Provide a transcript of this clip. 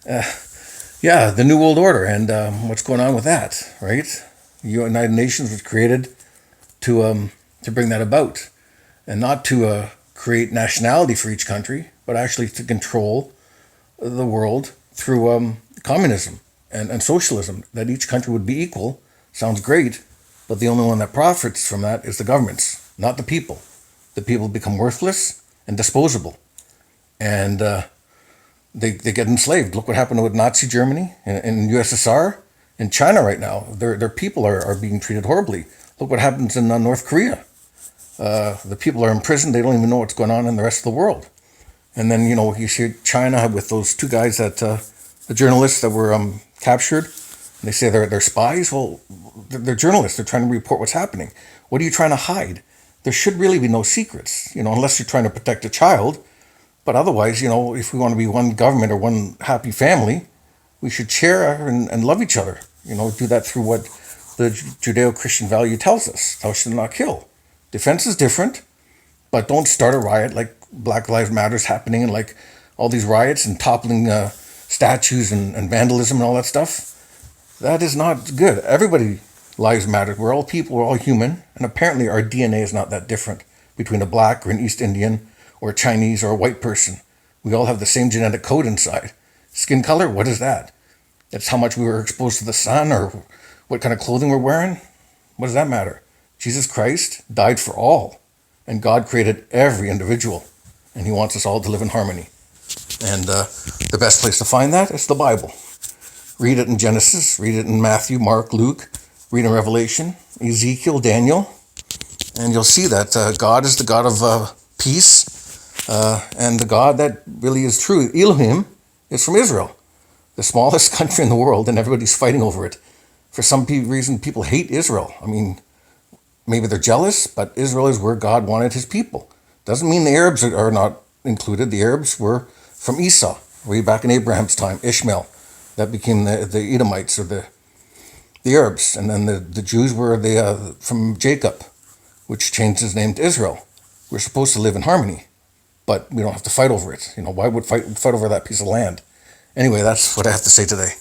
Yeah, the New World Order and what's going on with that, right? The United Nations was created to bring that about, and not to create nationality for each country, but actually to control the world through communism and socialism. That each country would be equal sounds great, but the only one that profits from that is the governments, not the people. The people become worthless and disposable, and they get enslaved. Look what happened with Nazi Germany and USSR. In China right now, their people are being treated horribly. Look what happens in North Korea. The people are in prison. They don't even know what's going on in the rest of the world. And then, you see China with those two guys the journalists that were captured. They say they're spies. Well, they're journalists. They're trying to report what's happening. What are you trying to hide? There should really be no secrets, unless you're trying to protect a child. But otherwise, if we want to be one government or one happy family, we should share and love each other. Do that through what the Judeo-Christian value tells us. Thou shalt not kill. Defense is different, but don't start a riot like Black Lives Matter's happening and like all these riots and toppling statues and vandalism and all that stuff. That is not good. Everybody lives matter. We're all people, we're all human, and apparently our DNA is not that different between a black or an East Indian or a Chinese or a white person. We all have the same genetic code inside. Skin color, what is that? That's how much we were exposed to the sun or what kind of clothing we're wearing. What does that matter? Jesus Christ died for all, and God created every individual, and he wants us all to live in harmony. And the best place to find that is the Bible. Read it in Genesis, read it in Matthew, Mark, Luke, read in Revelation, Ezekiel, Daniel, and you'll see that God is the God of peace, and the God that really is true. Elohim is from Israel, the smallest country in the world, and everybody's fighting over it. For some reason, people hate Israel. I mean, maybe they're jealous, but Israel is where God wanted his people. Doesn't mean the Arabs are not included. The Arabs were from Esau, way back in Abraham's time, Ishmael. That became the Edomites or the Arabs. And then the Jews were from Jacob, which changed his name to Israel. We're supposed to live in harmony, but we don't have to fight over it. Why would fight over that piece of land? Anyway, that's what I have to say today.